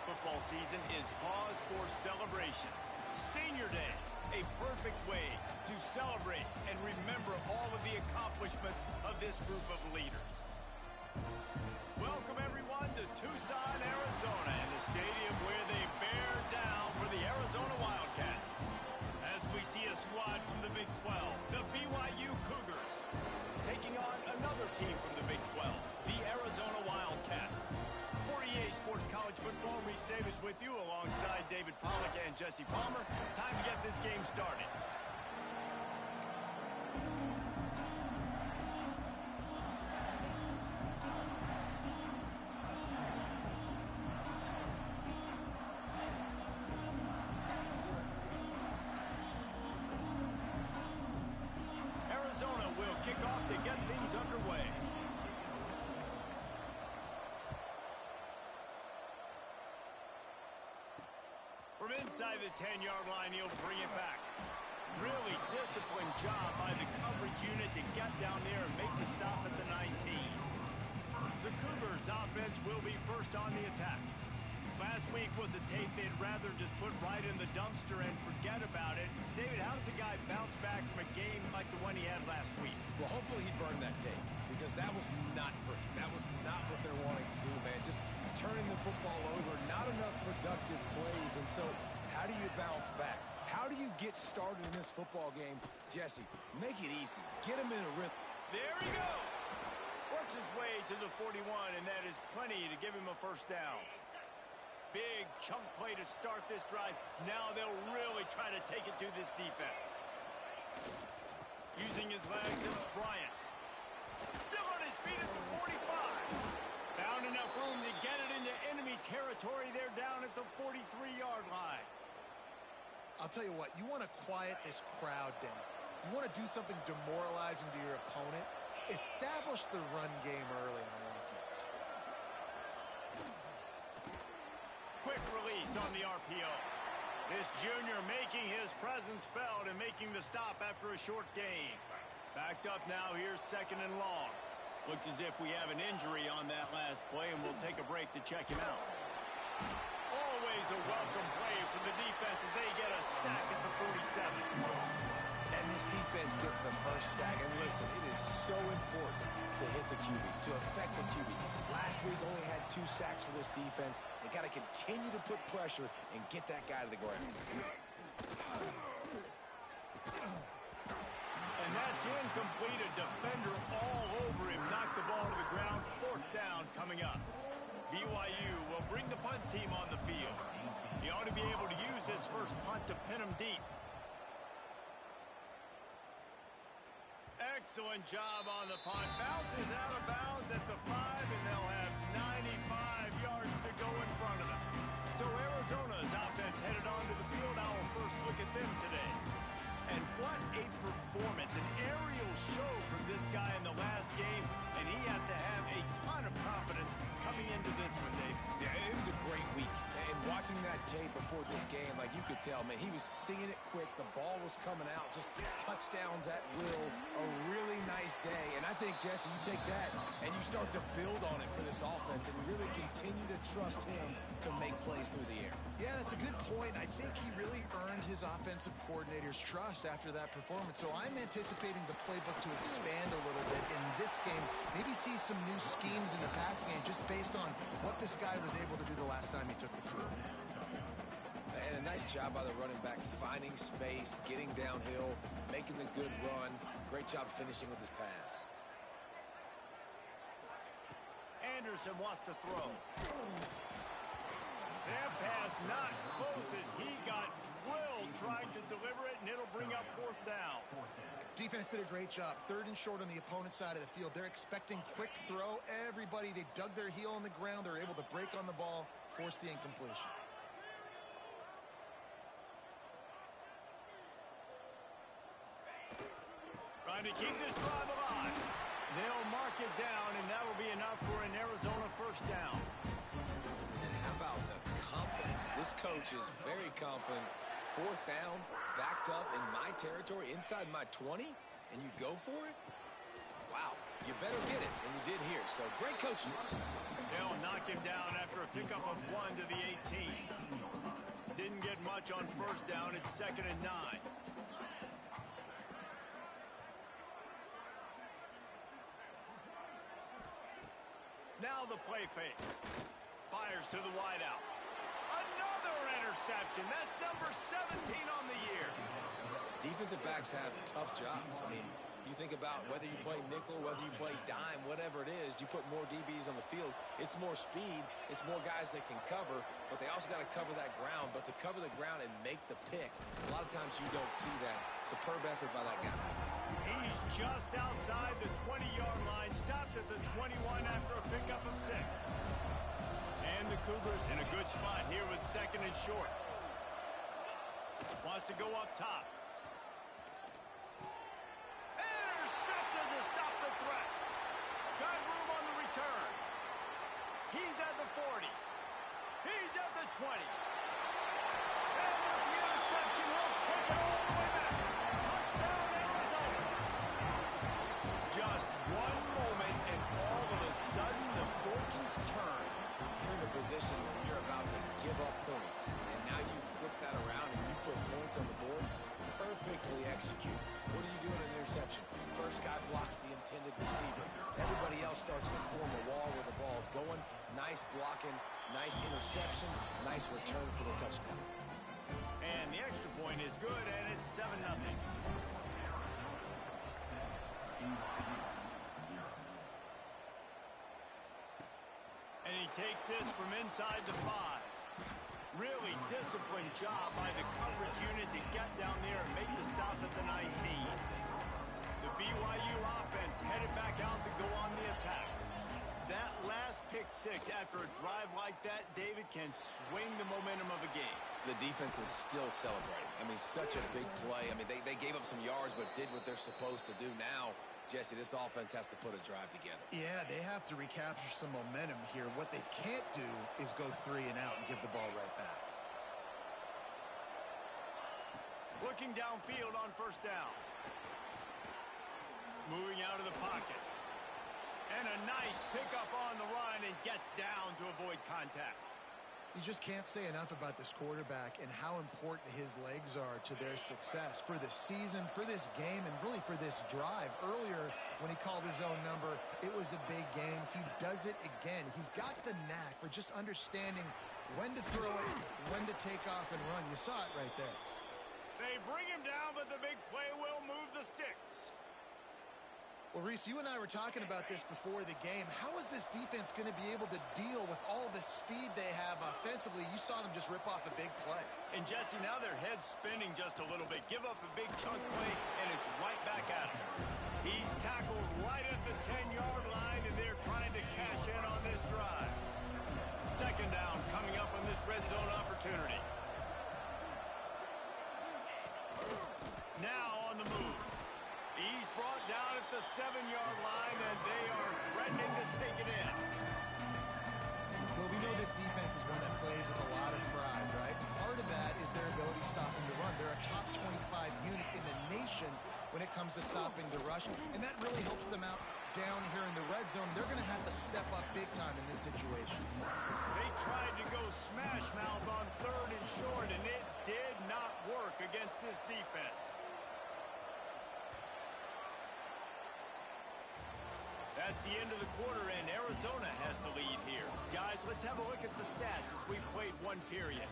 football season is cause for celebration. Senior Day, a perfect way to celebrate and remember all of the accomplishments of this group of leaders. Welcome, everyone, to Tucson, Arizona, and the stadium where they bear down for the Arizona Wildcats. As we see a squad from the Big 12, the BYU Cougars, taking on another team from the Big 12, the Arizona Wildcats. For EA Sports College Football, Reese Davis with you alongside David Pollack and Jesse Palmer. Time to get this game started. Arizona will kick off to get things underway. From inside the 10-yard line, he'll bring it back. Really disciplined job by the coverage unit to get down there and make the stop at the 19. The Cougars' offense will be first on the attack. Last week was a tape they'd rather just put right in the dumpster and forget about it. David, how does a guy bounce back from a game like the one he had last week? Well, hopefully he burned that tape, because that was not pretty. That was not what they're wanting to do, man. Just turning the football over, not enough productive plays. And so how do you bounce back? How do you get started in this football game? Jesse, make it easy. Get him in a rhythm. There he goes. Works his way to the 41, and that is plenty to give him a first down. Big chunk play to start this drive. Now they'll really try to take it to this defense. Using his legs, it's Bryant. Still on his feet at the 45. Found enough room to get it into enemy territory. They're down at the 43-yard line. I'll tell you what, you want to quiet this crowd down. You want to do something demoralizing to your opponent. Establish the run game early on offense. Quick release on the RPO. This junior making his presence felt and making the stop after a short gain. Backed up now, here's second and long. Looks as if we have an injury on that last play, and we'll take a break to check him out. Always a welcome play from the defense as they get a sack at the 47. And this defense gets the first sack. And listen, it is so important to hit the QB, to affect the QB. Last week only had 2 sacks for this defense. They got to continue to put pressure and get that guy to the ground. And that's incomplete. A defender all over him. Knocked the ball to the ground. Fourth down coming up. BYU will bring the punt team on the field. He ought to be able to use his first punt to pin him deep. Excellent job on the punt. Bounces out of bounds at the 5, and they'll have 95 yards to go in front of them. So Arizona's offense headed onto the field. Our first look at them today. And what a performance, an aerial show from this guy in the last game, and he has to have a ton of confidence coming into this one, Dave. Yeah, it was a great week. And watching that tape before this game, like you could tell, man, he was seeing it quick. The ball was coming out, just touchdowns at will. A really nice day. And I think, Jesse, you take that and you start to build on it for this offense and really continue to trust him to make plays through the air. Yeah, that's a good point. I think he really earned his offensive coordinator's trust after that performance. So I'm anticipating the playbook to expand a little bit in this game. Maybe see some new schemes in the passing game just based on what this guy was able to do the last time he took the field. And a nice job by the running back, finding space, getting downhill, making the good run. Great job finishing with his pads. Anderson wants to throw. That pass not close as he got drilled trying to deliver it, and it'll bring up fourth down. Defense did a great job. Third and short on the opponent's side of the field. They're expecting quick throw. Everybody, they dug their heel on the ground. They're able to break on the ball, force the incompletion. Trying to keep this drive alive. They'll mark it down, and that will be enough for an Arizona first down. And how about the confidence? This coach is very confident. Fourth down, backed up in my territory, inside my 20, and you go for it? Wow, you better get it, and you did here. So great coaching. They'll knock him down after a pickup of 1 to the 18. Didn't get much on first down. It's 2nd and 9. Now the play fake. Fires to the wideout. Another interception. That's number 17 on the year. Defensive backs have tough jobs. I mean, you think about whether you play nickel, whether you play dime, whatever it is, you put more DBs on the field. It's more speed. It's more guys that can cover, but they also got to cover that ground. But to cover the ground and make the pick, a lot of times you don't see that. Superb effort by that guy. He's just outside the 20-yard line, stopped at the 21 after a pickup of 6. And the Cougars in a good spot here with 2nd and short. Wants to go up top. Intercepted to stop the threat. Got room on the return. He's at the 40. He's at the 20. And with the interception, he'll take it all the way back. Touchdown, Arizona. Just one moment, and all of a sudden, the fortunes turn. You're in a position where you're about to give up points, and now you flip that around and you put points on the board. Perfectly execute. What do you do in an interception? First guy blocks the intended receiver. Everybody else starts to form a wall where the ball's going. Nice blocking, nice interception, nice return for the touchdown. And the extra point is good, and it's 7-0. And he takes this from inside the 5. Really disciplined job by the coverage unit to get down there and make the stop at the 19. The BYU offense headed back out to go on the attack. That last pick 6 after a drive like that, David, can swing the momentum of a game. The defense is still celebrating. I mean, such a big play. I mean, they gave up some yards but did what they're supposed to do. Now, Jesse, this offense has to put a drive together. Yeah, they have to recapture some momentum here. What they can't do is go 3 and out and give the ball right back. Looking downfield on first down. Moving out of the pocket. And a nice pickup on the run and gets down to avoid contact. You just can't say enough about this quarterback and how important his legs are to their success for this season, for this game, and really for this drive. Earlier, when he called his own number, it was a big game. He does it again. He's got the knack for just understanding when to throw it, when to take off and run. You saw it right there. They bring him down, but the big play will move the sticks. Well, Reese, you and I were talking about this before the game. How is this defense going to be able to deal with all the speed they have offensively? You saw them just rip off a big play. And, Jesse, now their head's spinning just a little bit. Give up a big chunk play, and it's right back at him. He's tackled right at the 10-yard line, and they're trying to cash in on this drive. 2nd down coming up on this red zone opportunity. Now on the move. He's brought down at the 7-yard line, and they are threatening to take it in. Well, we know this defense is one that plays with a lot of pride, right? Part of that is their ability stopping the run. They're a top 25 unit in the nation when it comes to stopping the rush, and that really helps them out down here in the red zone. They're going to have to step up big time in this situation. They tried to go smash mouth on 3rd and short, and it did not work against this defense. That's the end of the quarter, and Arizona has the lead here. Guys, let's have a look at the stats as we played one period.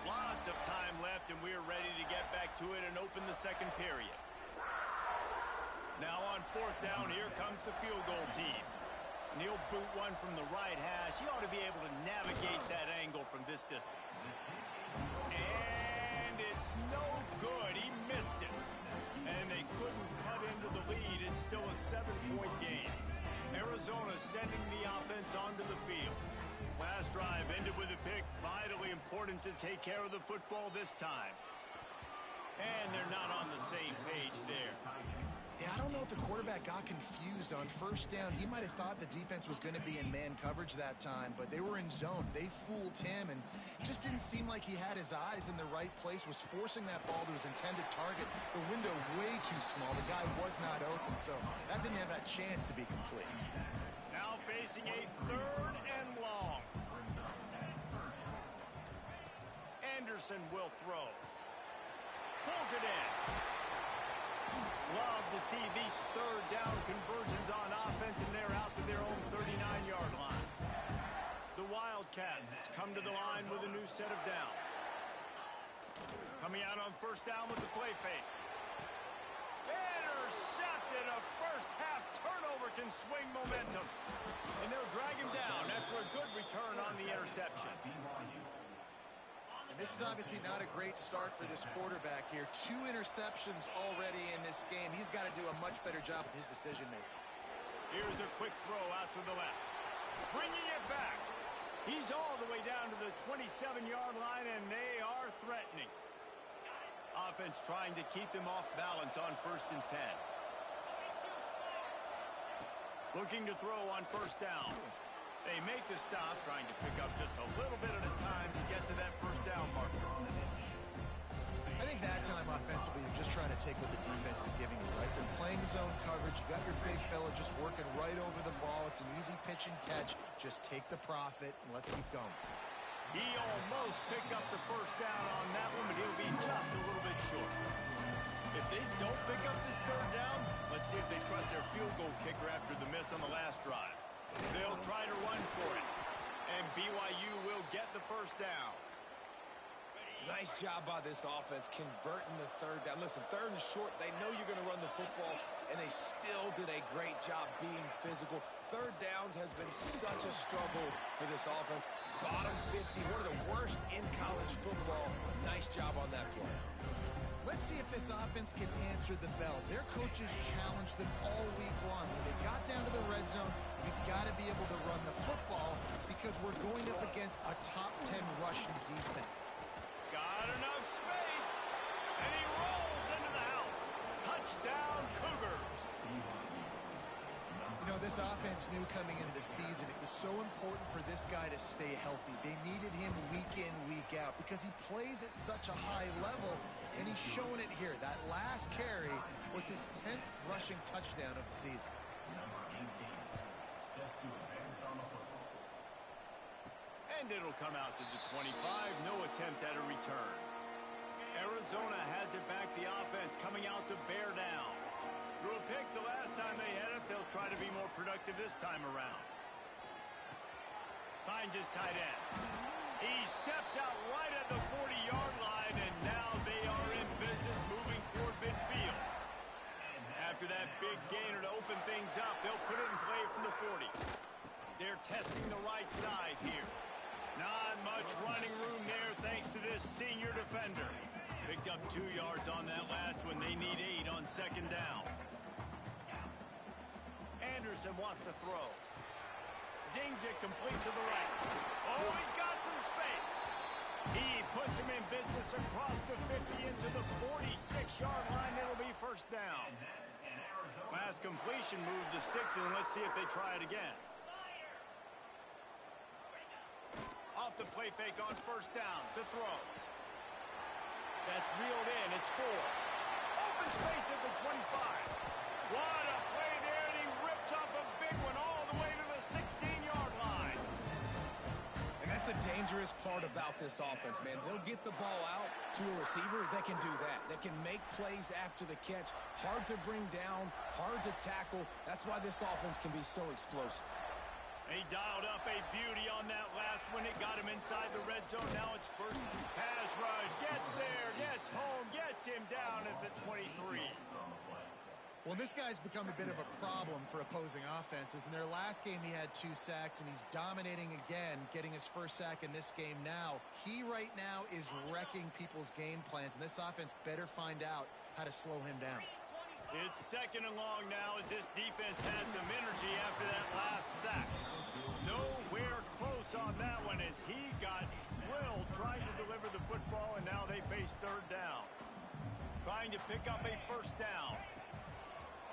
Lots of time left, and we're ready to get back to it and open the 2nd period. Now on 4th down, here comes the field goal team. And he'll boot one from the right hash. He ought to be able to navigate that angle from this distance. And it's no good. He missed it. And they couldn't cut into the lead. It's still a 7-point game. Arizona sending the offense onto the field. Last drive ended with a pick. Vitally important to take care of the football this time. And they're not on the same page there. Yeah, I don't know if the quarterback got confused on first down. He might have thought the defense was going to be in man coverage that time, but they were in zone. They fooled him, and just didn't seem like he had his eyes in the right place, was forcing that ball to his intended target. The window way too small. The guy was not open, so that didn't have that chance to be complete. Now facing a 3rd and long. Anderson will throw. Pulls it in. Love to see these 3rd down conversions on offense, and they're out to their own 39-yard line. The Wildcats come to the line with a new set of downs. Coming out on first down with the play fake. Intercepted. A first-half turnover can swing momentum. And they'll drag him down after a good return on the interception. And this is obviously not a great start for this quarterback here. 2 interceptions already in this game. He's got to do a much better job with his decision-making. Here's a quick throw out to the left. Bringing it back. He's all the way down to the 27-yard line, and they are threatening. Offense trying to keep them off balance on 1st and 10. Looking to throw on first down. They make the stop, trying to pick up just a little bit at a time to get to that first down marker. I think that time offensively, you're just trying to take what the defense is giving you, right? They're playing zone coverage. You got your big fella just working right over the ball. It's an easy pitch and catch. Just take the profit, and let's keep going. He almost picked up the first down on that one, but he'll be just a little bit short. If they don't pick up this 3rd down, let's see if they trust their field goal kicker after the miss on the last drive. They'll try to run for it, and BYU will get the first down. Nice job by this offense converting the 3rd down. Listen, 3rd and short, they know you're going to run the football, and they still did a great job being physical. 3rd downs has been such a struggle for this offense. Bottom 50, one of the worst in college football. Nice job on that play. Let's see if this offense can answer the bell. Their coaches challenged them all week long. When they got down to the red zone, we've got to be able to run the football because we're going up against a top 10 rushing defense. Got enough space, and he rolls into the house. Touchdown, Cougars. You know, this offense knew coming into the season it was so important for this guy to stay healthy. They needed him week in, week out because he plays at such a high level, and he's showing it here. That last carry was his 10th rushing touchdown of the season. And it'll come out to the 25. No attempt at a return. Arizona has it back. The offense coming out to bear down. Threw a pick the last time they had it. They'll try to be more productive this time around. Finds his tight end. He steps out right at the 40-yard line, and now they are in business moving toward midfield. After that big gainer to open things up, they'll put it in play from the 40. They're testing the right side here. Not much running room there thanks to this senior defender. Picked up 2 yards on that last one. They need 8 on second down. Anderson wants to throw. Zings it complete to the right. Oh, he's got some space. He puts him in business across the 50 into the 46-yard line. It'll be first down. Last completion moved the sticks, and let's see if they try it again. Off the play fake on first down to throw. That's reeled in. It's 4. Open space at the 25. What a play there, and he rips off a big one all the way to the 16-yard line. And that's the dangerous part about this offense, man. They'll get the ball out to a receiver. They can do that. They can make plays after the catch. Hard to bring down, hard to tackle. That's why this offense can be so explosive. He dialed up a beauty on that last one. It got him inside the red zone. Now it's first pass rush. Gets there, gets home, gets him down at the 23. Well, this guy's become a bit of a problem for opposing offenses. In their last game, he had 2 sacks, and he's dominating again, getting his first sack in this game now. He right now is wrecking people's game plans, and this offense better find out how to slow him down. It's second and long now as this defense has some energy after that last sack. Nowhere close on that one as he got drilled trying to deliver the football, and now they face third down. Trying to pick up a first down.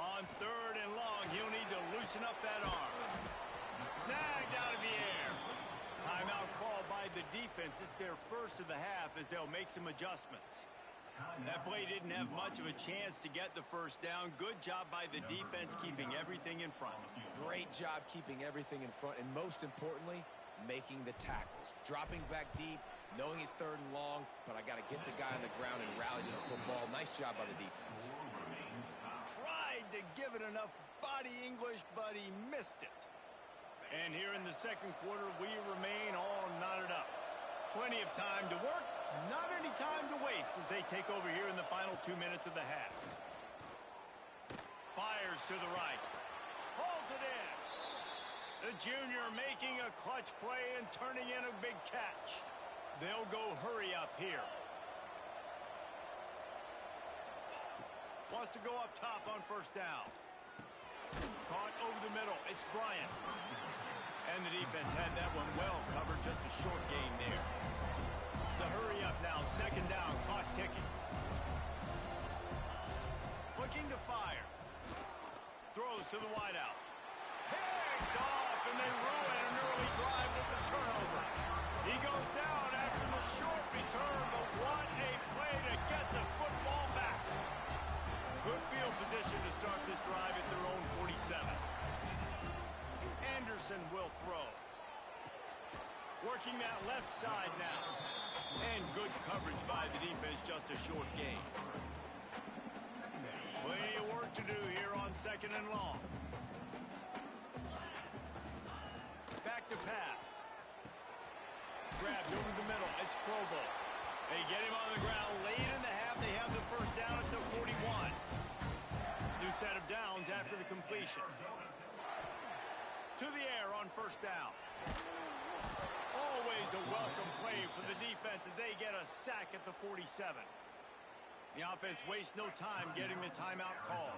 On 3rd and long, he'll need to loosen up that arm. Snagged out of the air. Timeout called by the defense. It's their first of the half as they'll make some adjustments. That play didn't have much of a chance to get the first down. Good job by the defense keeping everything in front. Great job keeping everything in front, and most importantly, making the tackles. Dropping back deep, knowing it's 3rd and long, but I got to get the guy on the ground and rally to the football. Nice job by the defense. Tried to give it enough body English, but he missed it. And here in the second quarter, we remain all knotted up. Plenty of time to work, not any time to waste as they take over here in the final 2 minutes of the half. Fires to the right. Hauls it in. The junior making a clutch play and turning in a big catch. They'll go hurry up here. Wants to go up top on 1st down. Caught over the middle. It's Bryant. And the defense had that one well covered. Just a short gain there. The hurry up now. 2nd down. Clock ticking. Looking to fire. Throws to the wideout. Picked off, and they ruin an early drive with the turnover. He goes down after the short return, but what a play to get the football back. Good field position to start this drive at their own 47. Anderson will throw. Working that left side now. And good coverage by the defense, just a short gain. Plenty of work to do here on 2nd and long. Back to pass. Grabbed over the middle. It's Provo. They get him on the ground late in the half. They have the 1st down at the 41. New set of downs after the completion. To the air on 1st down. Always a welcome play for the defense as they get a sack at the 47. The offense wastes no time getting the timeout call.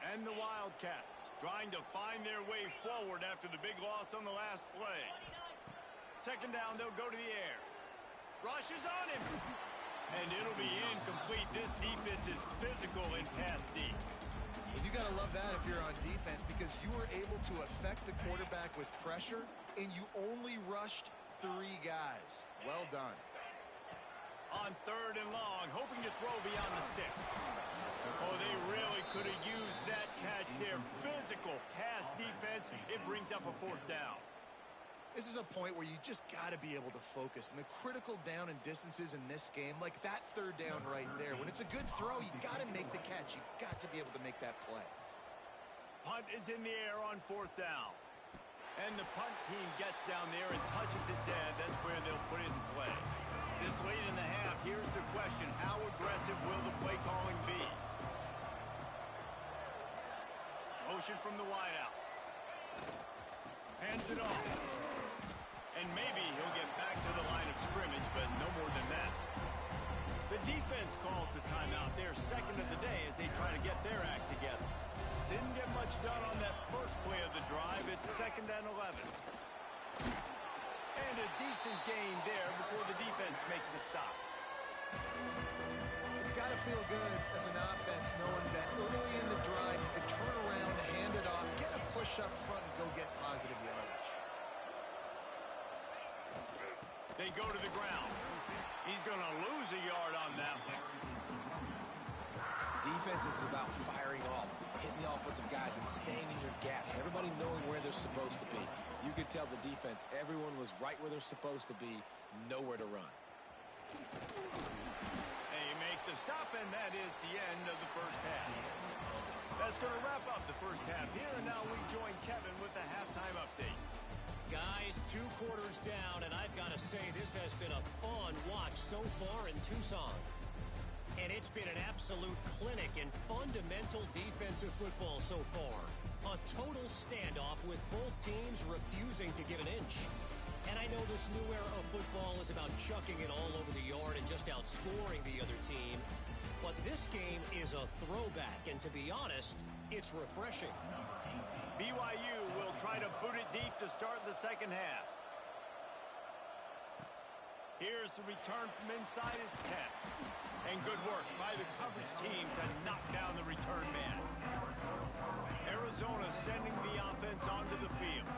And the Wildcats trying to find their way forward after the big loss on the last play. 2nd down, they'll go to the air. Rushes on him. And it'll be incomplete. This defense is physical and pass deep. Well, you got to love that if you're on defense because you were able to affect the quarterback with pressure, and you only rushed 3 guys. Well done. On 3rd and long, hoping to throw beyond the sticks. Oh, they really could have used that catch there. Physical pass defense. It brings up a 4th down. This is a point where you just got to be able to focus. And the critical down and distances in this game, like that 3rd down right there, when it's a good throw, you got to make the catch. You got to be able to make that play. Punt is in the air on 4th down. And the punt team gets down there and touches it dead. That's where they'll put it in play. This late in the half, here's the question. How aggressive will the play calling be? Motion from the wideout. Hands it off. And maybe he'll get back to the line of scrimmage, but no more than that. The defense calls the timeout. They're 2nd of the day as they try to get their act together. Didn't get much done on that first play of the drive. It's 2nd and 11. And a decent gain there before the defense makes the stop. It's got to feel good as an offense knowing that early in the drive you can turn around, hand it off, get a push up front, and go get positive yardage. They go to the ground. He's going to lose a yard on that one. Defense is about firing off, hitting the offensive guys and staying in your gaps. Everybody knowing where they're supposed to be. You could tell the defense, everyone was right where they're supposed to be, nowhere to run. They make the stop, and that is the end of the first half. That's going to wrap up the first half here, and now we join Kevin with the halftime update. Guys, 2 quarters down, and I've got to say this has been a fun watch so far in Tucson. And it's been an absolute clinic in fundamental defensive football so far. A total standoff with both teams refusing to give an inch. And I know this new era of football is about chucking it all over the yard and just outscoring the other team. But this game is a throwback, and to be honest, it's refreshing. BYU will try to boot it deep to start the second half. Here's the return from inside his 10. And good work by the coverage team to knock down the return man. Arizona sending the offense onto the field.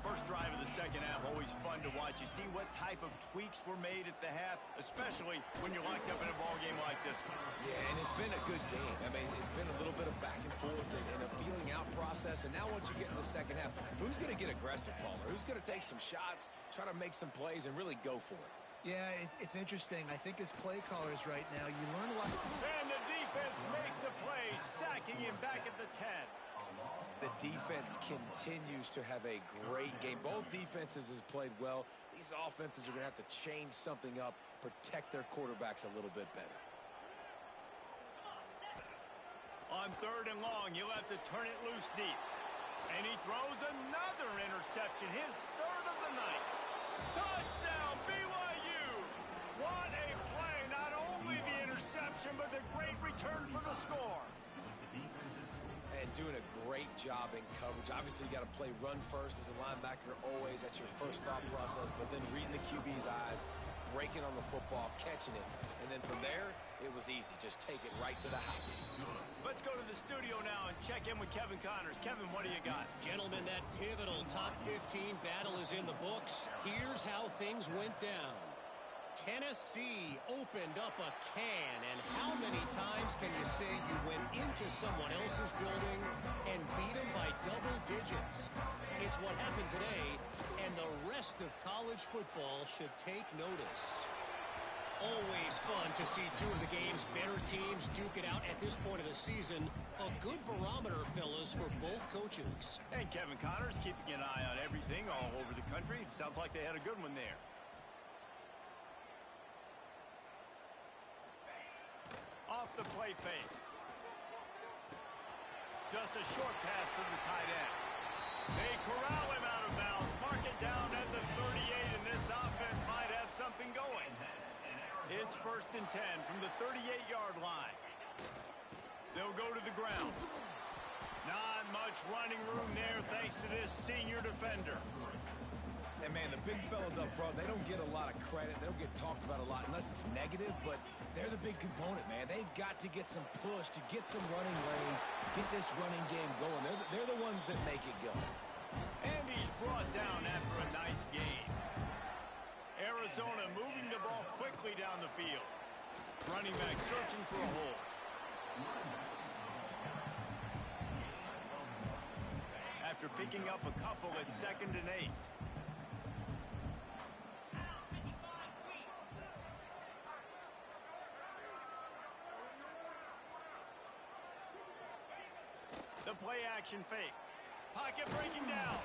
First drive of the second half, always fun to watch. You see what type of tweaks were made at the half, especially when you're locked up in a ball game like this one. Yeah, and it's been a good game. I mean, it's been a little bit of back and forth and a feeling out process. And now once you get in the second half, who's going to get aggressive, Palmer? Who's going to take some shots, try to make some plays, and really go for it? Yeah, it's interesting. I think as play callers right now, you learn a lot. And the defense makes a play, sacking him back at the 10. The defense continues to have a great game. Both defenses has played well. These offenses are going to have to change something up, protect their quarterbacks a little bit better. On 3rd and long, he'll have to turn it loose deep. And he throws another interception, his 3rd of the night. Touchdown, BYU! What a play! Not only the interception, but the great return for the score. And doing a great job in coverage. Obviously, you got to play run first as a linebacker always. That's your first thought process. But then reading the QB's eyes, breaking on the football, catching it. And then from there, it was easy. Just take it right to the house. Let's go to the studio now and check in with Kevin Connors. Kevin, what do you got? Gentlemen, that pivotal top 15 battle is in the books. Here's how things went down. Tennessee opened up a can, and how many times can you say you went into someone else's building and beat them by double digits? It's what happened today, and the rest of college football should take notice. Always fun to see two of the game's better teams duke it out at this point of the season. A good barometer, fellas, for both coaches. And Kevin Connors keeping an eye on everything all over the country. Sounds like they had a good one there. Off the play fake. Just a short pass to the tight end. They corral him out of bounds. Mark it down at the 38, and this offense might have something going. It's 1st and 10 from the 38-yard line. They'll go to the ground. Not much running room there thanks to this senior defender. And, man, the big fellas up front, they don't get a lot of credit. They don't get talked about a lot unless it's negative, but they're the big component, man. They've got to get some push, to get some running lanes, get this running game going. They're the ones that make it go. And he's brought down after a nice gain. Arizona moving the ball quickly down the field. Running back searching for a hole. After picking up a couple at 2nd and 8. The play-action fake. Pocket breaking down.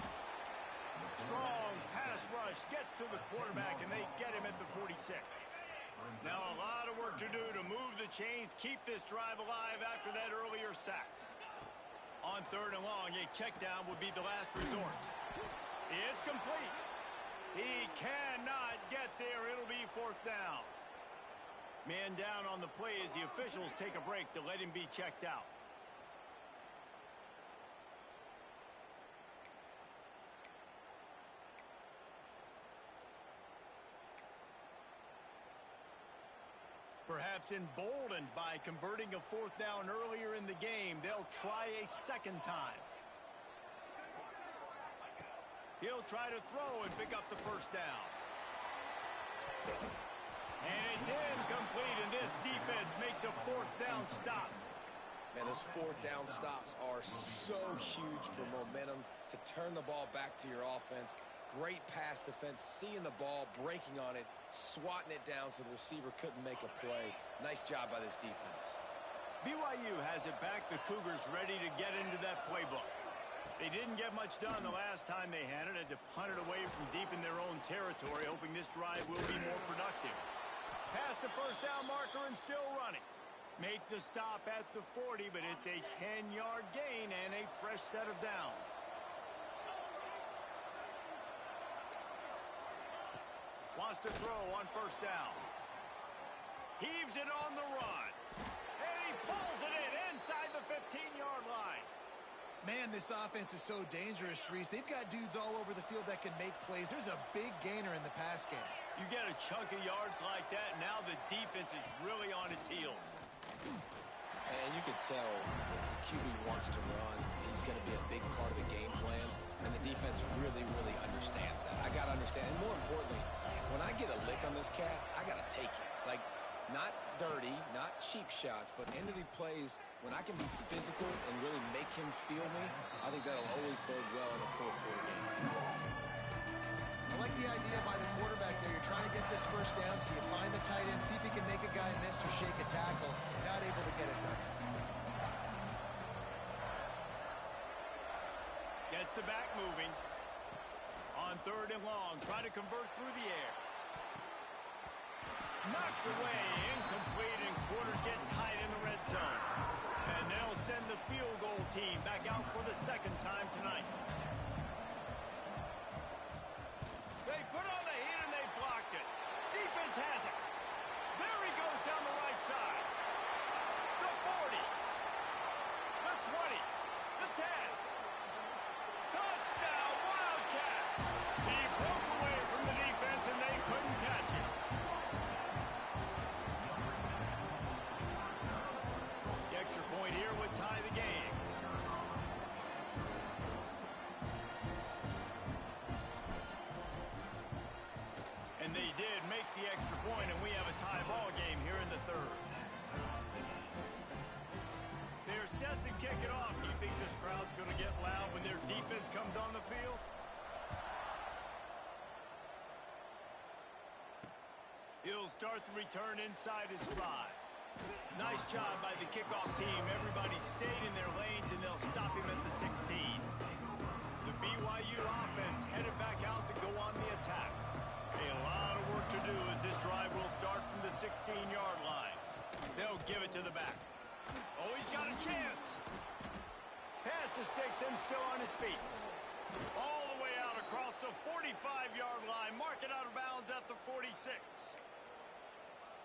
Strong pass rush gets to the quarterback, and they get him at the 46. Now a lot of work to do to move the chains, keep this drive alive after that earlier sack. On 3rd and long, a check down would be the last resort. It's complete. He cannot get there. It'll be 4th down. Man down on the play as the officials take a break to let him be checked out. Perhaps emboldened by converting a 4th down earlier in the game, they'll try a 2nd time. He'll try to throw and pick up the 1st down. And it's incomplete, and this defense makes a 4th down stop. Man, those 4th down stops are so huge for momentum to turn the ball back to your offense. Great pass defense, seeing the ball, breaking on it, swatting it down so the receiver couldn't make a play. Nice job by this defense. BYU has it back. The Cougars ready to get into that playbook. They didn't get much done the last time they had it. Had to punt it away from deep in their own territory, hoping this drive will be more productive. Past the 1st down marker and still running. Make the stop at the 40, but it's a 10-yard gain and a fresh set of downs. Wants to throw on 1st down. Heaves it on the run. And he pulls it in inside the 15-yard line. Man, this offense is so dangerous, Reese. They've got dudes all over the field that can make plays. There's a big gainer in the pass game. You get a chunk of yards like that, now the defense is really on its heels. And you can tell the QB wants to run. He's going to be a big part of the game plan. And the defense really, really understands that. I got to understand. And more importantly, when I get a lick on this cat, I got to take it. Like, not dirty, not cheap shots, but end of the plays, when I can be physical and really make him feel me, I think that'll always bode well in a fourth quarter game. I like the idea by the quarterback there. You're trying to get this first down, so you find the tight end, see if he can make a guy miss or shake a tackle. Not able to get it done. Gets the back moving. On 3rd and long, try to convert through the air. Knocked away, incomplete, and quarters get tight in the red zone. And they'll send the field goal team back out for the 2nd time tonight. They put on the heat and they blocked it. Defense has it. There he goes down the right side. The 40. The 20. The 10. Touchdown, Wildcats! He broke away from the defense and they couldn't catch him. The extra point here would tie the game. And they did make the extra point, and we have a tie ball game here in the 3rd. They're set to kick it off. Do you think this crowd's going to get loud when their defense comes on the field? He'll start the return inside his 5. Nice job by the kickoff team. Everybody stayed in their lanes, and they'll stop him at the 16. The BYU offense headed back out to go on the attack. A lot of work to do as this drive will start from the 16-yard line. They'll give it to the back. Oh, he's got a chance. Pass the sticks and still on his feet. All the way out across the 45-yard line. Mark it out of bounds at the 46.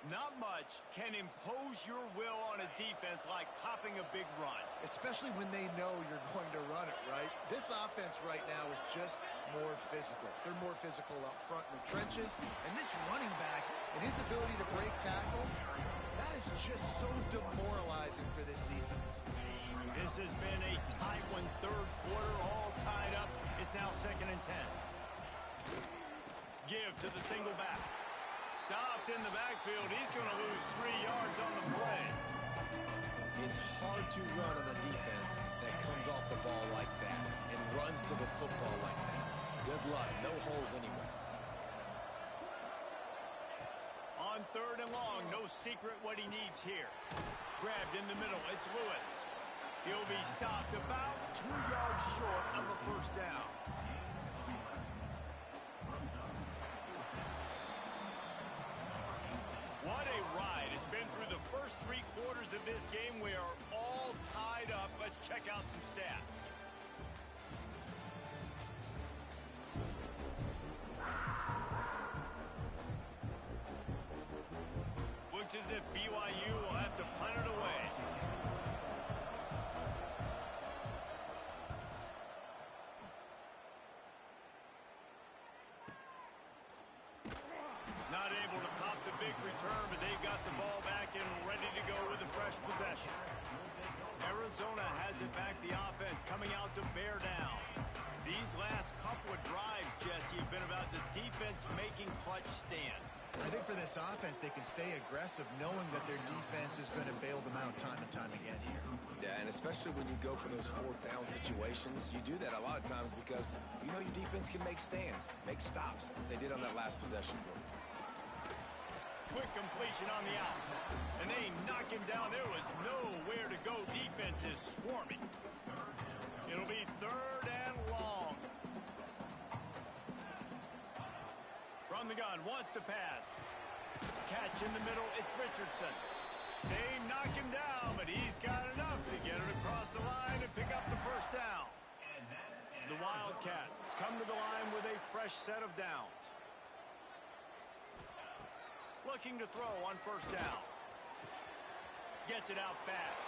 Not much can impose your will on a defense like popping a big run. Especially when they know you're going to run it, right? This offense right now is just more physical. They're more physical up front in the trenches. And this running back and his ability to break tackles, that is just so demoralizing for this defense. This has been a tight one, 3rd quarter, all tied up. It's now 2nd and 10. Give to the single back. Stopped in the backfield. He's going to lose 3 yards on the play. It's hard to run on a defense that comes off the ball like that and runs to the football like that. Good luck. No holes anyway. On 3rd and long, no secret what he needs here. Grabbed in the middle. It's Lewis. He'll be stopped about 2 yards short of a 1st down. What a ride. It's been through the first 3 quarters of this game. We are all tied up. Let's check out some stats. Looks as if BYU will have to punt it away. Not able to pop the big return, but they've got the ball back and ready to go with a fresh possession. Arizona has it back, the offense coming out to bear down. These last couple of drives, Jesse, have been about the defense making clutch stand. I think for this offense, they can stay aggressive knowing that their defense is going to bail them out time and time again here. Yeah, and especially when you go for those 4th down situations, you do that a lot of times because you know your defense can make stands, make stops. They did on that last possession for you. Quick completion on the out. And they knock him down. There was nowhere to go. Defense is swarming. It'll be 3rd and long. From the gun, wants to pass. Catch in the middle, it's Richardson. They knock him down, but he's got enough to get it across the line and pick up the 1st down. The Wildcats come to the line with a fresh set of downs. Looking to throw on 1st down. Gets it out fast.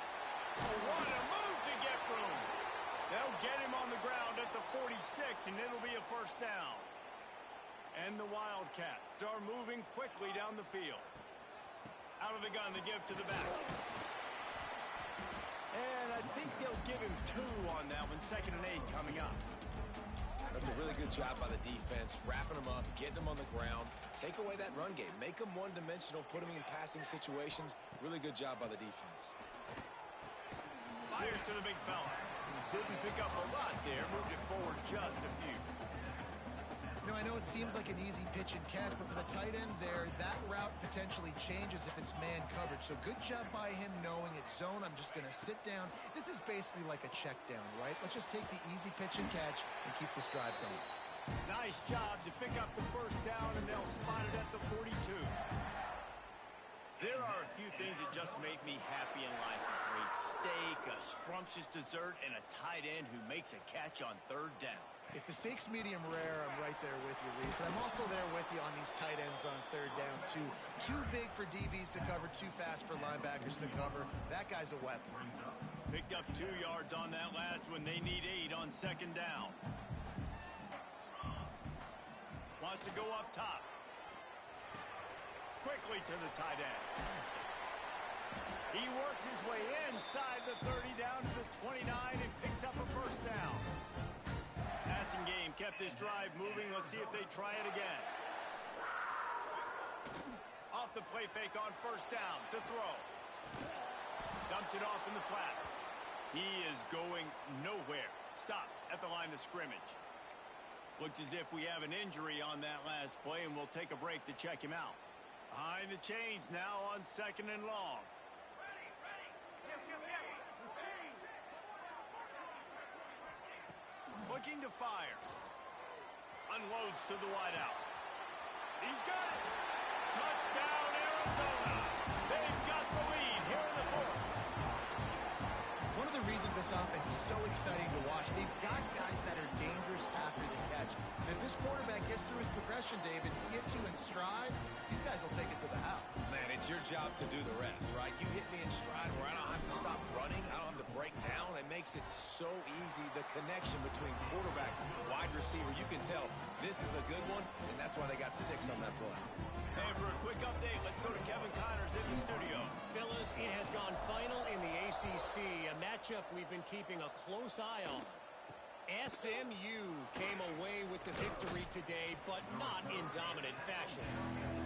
Oh, what a move to get room. They'll get him on the ground at the 46, and it'll be a 1st down. And the Wildcats are moving quickly down the field. Out of the gun, the give to the back. And I think they'll give him 2 on that one. 2nd and 8 coming up. That's a really good job by the defense, wrapping them up, getting them on the ground. Take away that run game. Make them one-dimensional, put them in passing situations. Really good job by the defense. Fires to the big fella. Didn't pick up a lot there. Moved it forward just a few. You know, I know it seems like an easy pitch and catch, but for the tight end there, that route potentially changes if it's man coverage. So good job by him knowing it's zone. I'm just going to sit down. This is basically like a check down, right? Let's just take the easy pitch and catch and keep this drive going. Nice job to pick up the 1st down, and they'll spot it at the 42. There are a few things that just make me happy in life. A great steak, a scrumptious dessert, and a tight end who makes a catch on 3rd down. If the steak's medium rare, I'm right there with you, Reese. And I'm also there with you on these tight ends on 3rd down, too. Too big for DBs to cover, too fast for linebackers to cover. That guy's a weapon. Picked up 2 yards on that last one. They need 8 on 2nd down. Wants to go up top. Quickly to the tight end. He works his way inside the 30 down to the 29 and picks up a 1st down. Passing game kept this drive moving. Let's see if they try it again. Off the play fake on 1st down to throw. Dumps it off in the flats. He is going nowhere. Stop at the line of scrimmage. Looks as if we have an injury on that last play, and we'll take a break to check him out. Behind the chains now on 2nd and long. Looking to fire. Unloads to the wideout. He's got it. Touchdown, Arizona. They've got the lead here in the 4th. One of the reasons this offense is so exciting to watch, they've got guys that are dangerous after the catch. And if this quarterback gets through his progression, David, he hits you in stride, these guys will take it to the house. Man, it's your job to do the rest, right? You hit me in stride where I don't have to stop running. I don't have to break down. It makes it so easy. The connection between quarterback and wide receiver, you can tell this is a good one, and that's why they got 6 on that play. And for a quick update, let's go to Kevin Connors in the studio. Fellas, it has gone final in the ACC, a matchup we've been keeping a close eye on. SMU came away with the victory today, but not in dominant fashion.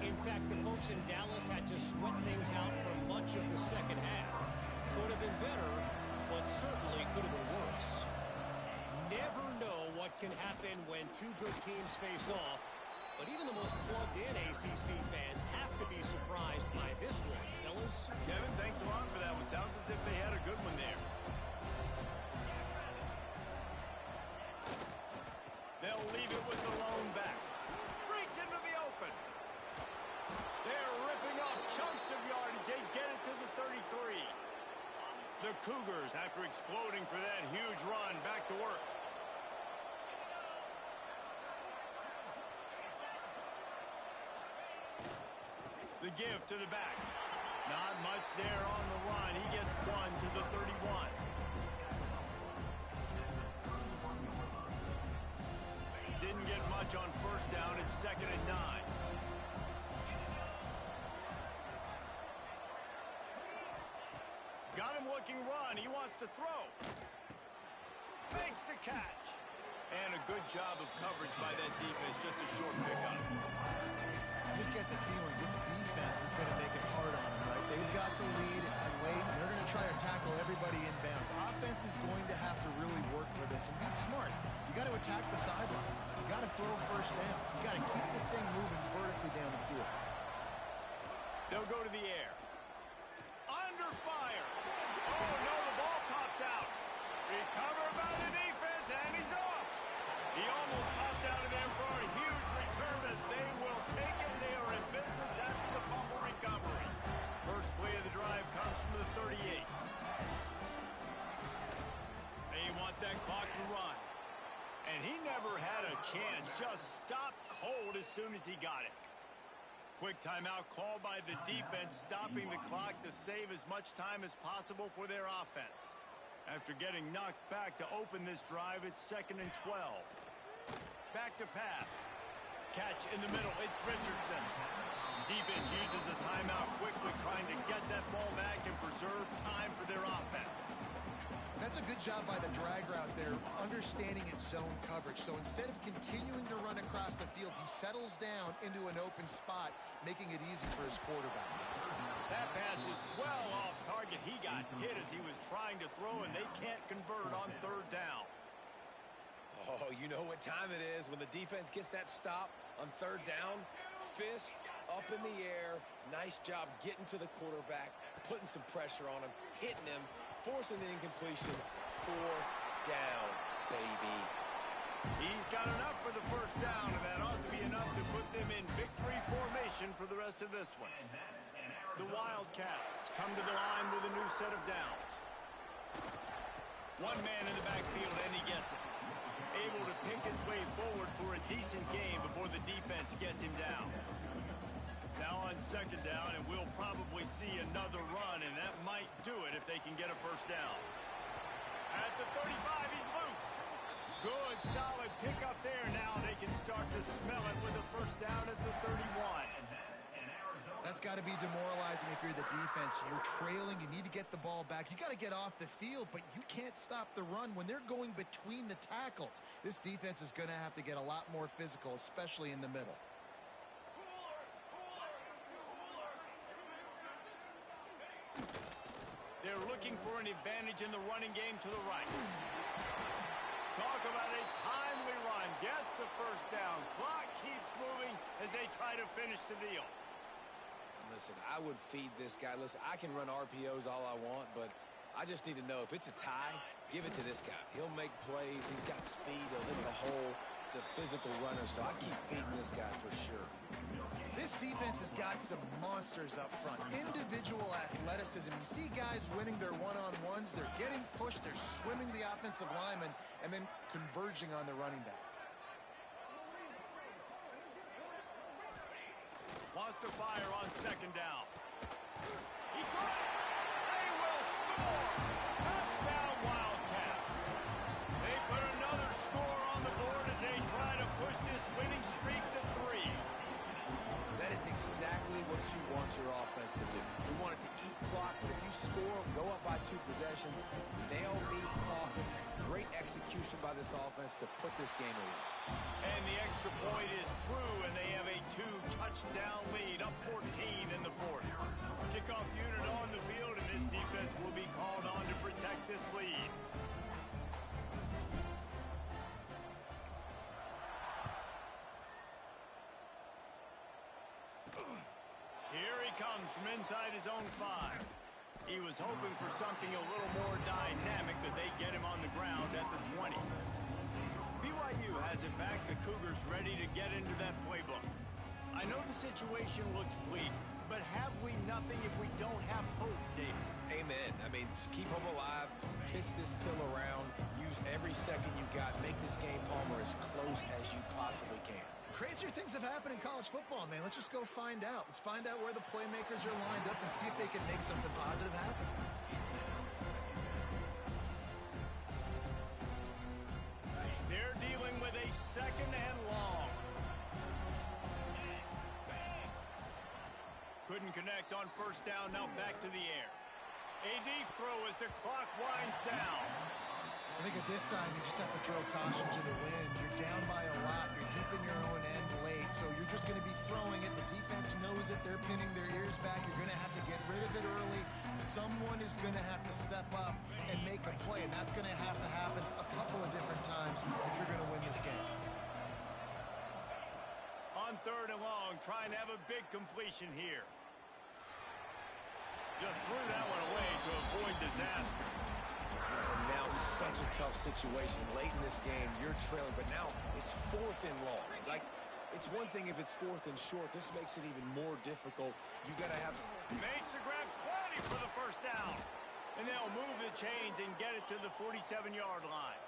In fact, the folks in Dallas had to sweat things out for much of the 2nd half. Could have been better, but certainly could have been worse. Never know what can happen when 2 good teams face off, but even the most plugged-in ACC fans have to be surprised by this one, fellas. Kevin, thanks a lot for that one. Sounds as if they had a good one there. They'll leave it with the lone back. Breaks into the open. They're ripping off chunks of yardage. They get it to the 33. The Cougars, after exploding for that huge run, back to work. The give to the back. Not much there on the run. He gets 1 to the 31. Didn't get much on 1st down. It's 2nd and 9. Got him looking run. He wants to throw. Makes the catch. And a good job of coverage by that defense. Just a short pickup. I just get the feeling this defense is going to make it hard on them, right? They've got the lead, it's late, and they're going to try to tackle everybody inbounds. Offense is going to have to really work for this and be smart. You got to attack the sidelines. You got to throw 1st down. You got to keep this thing moving vertically down the field. They'll go to the air. Under fire. Oh, no, the ball popped out. Recovered by the defense, and he's off. He almost popped out of there for a huge return, but they will take it. They are in business after the fumble recovery. First play of the drive comes from the 38. They want that clock to run. And he never had a chance. Just stopped cold as soon as he got it. Quick timeout called by the defense, stopping the clock to save as much time as possible for their offense. After getting knocked back to open this drive, it's 2nd and 12. Back to pass. catch in the middle. It's Richardson. Defense uses a timeout quickly, trying to get that ball back and preserve time for their offense. That's a good job by the drag route there, understanding its zone coverage. So instead of continuing to run across the field, he settles down into an open spot, making it easy for his quarterback. That pass is well off target. He got hit as he was trying to throw, and they can't convert on third down. Oh, you know what time it is when the defense gets that stop on third down. Fist up in the air. Nice job getting to the quarterback, putting some pressure on him, hitting him, forcing the incompletion. Fourth down, baby. He's got enough for the first down, and that ought to be enough to put them in victory formation for the rest of this one. The Wildcats come to the line with a new set of downs. One man in the backfield, and he gets it. Able to pick his way forward for a decent game before the defense gets him down. Now on second down, and we'll probably see another run, and that might do it if they can get a first down. At the 35, he's loose. Good, solid pickup there. Now they can start to smell it with a first down at the 31. That's got to be demoralizing if you're the defense. You're trailing. You need to get the ball back. You got to get off the field, but you can't stop the run when they're going between the tackles. This defense is going to have to get a lot more physical, especially in the middle. They're looking for an advantage in the running game to the right. Talk about a timely run. Gets the first down. Clock keeps moving as they try to finish the deal. Listen, I would feed this guy. Listen, I can run RPOs all I want, but I just need to know if it's a tie, give it to this guy. He'll make plays. He's got speed. He'll hit the hole. He's a physical runner, so I keep feeding this guy for sure. This defense has got some monsters up front. Individual athleticism. You see guys winning their one-on-ones. They're getting pushed. They're swimming the offensive lineman and then converging on the running back. Wants to fire on second down. He got it. They will score. Touchdown, Wildcats. They put another score on the board as they try to push this winning streak to 3. That is exactly what you want your offense to do. You want it to eat clock, but if you score, go up by 2 possessions, nail meet coffin. Great execution by this offense to put this game away. And the extra point is true, and they have a 2-touchdown lead, up 14 in the fourth. Kickoff unit on the field, and this defense will be called on to protect this lead. Here he comes from inside his own 5. He was hoping for something a little more dynamic, but they get him on the ground at the 20. BYU has it back. The Cougars ready to get into that playbook. I know the situation looks bleak, but have we nothing if we don't have hope, David? Amen. I mean, keep them alive, pitch this pill around, use every second you got, make this game, Palmer, as close as you possibly can. Crazier things have happened in college football, man. Let's just go find out. Let's find out where the playmakers are lined up and see if they can make something positive happen. They're dealing with a second and long. Couldn't connect on first down. Now back to the air. A deep throw as the clock winds down. I think at this time you just have to throw caution to the wind. You're down by a lot. You're deep in your own end late, so you're just going to be throwing it. The defense knows it. They're pinning their ears back. You're going to have to get rid of it early. Someone is going to have to step up and make a play, and that's going to have to happen a couple of different times if you're going to win this game. On third and long, trying to have a big completion here. Just threw that one away to avoid disaster. And now such a tough situation. Late in this game, you're trailing, but now it's 4th and long. Like, it's one thing if it's 4th and short. This makes it even more difficult. You got to have... Makes the grab plenty for the first down. And they'll move the chains and get it to the 47-yard line.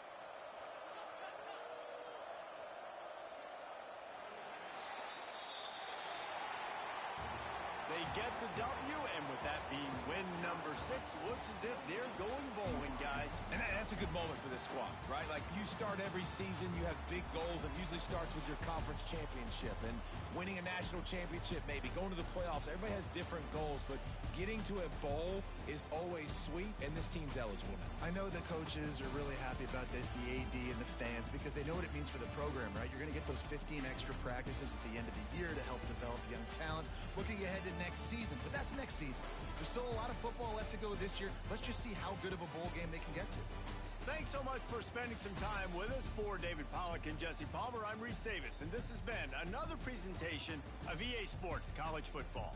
They get the W, and with that being win number 6, looks as if they're going bowling, guys. And that's that's a good moment for this squad, right? Like, you start every season, you have big goals. It usually starts with your conference championship and winning a national championship, maybe going to the playoffs. Everybody has different goals, but getting to a bowl is always sweet, and this team's eligible now. I know the coaches are really happy about this, the AD and the fans, because they know what it means for the program, right? You're going to get those 15 extra practices at the end of the year to help develop young talent, looking ahead to next season. But that's next season. There's still a lot of football left to go this year. Let's just see how good of a bowl game they can get to. Thanks so much for spending some time with us. For David Pollack and Jesse Palmer, I'm Reese Davis, and this has been another presentation of EA Sports College Football.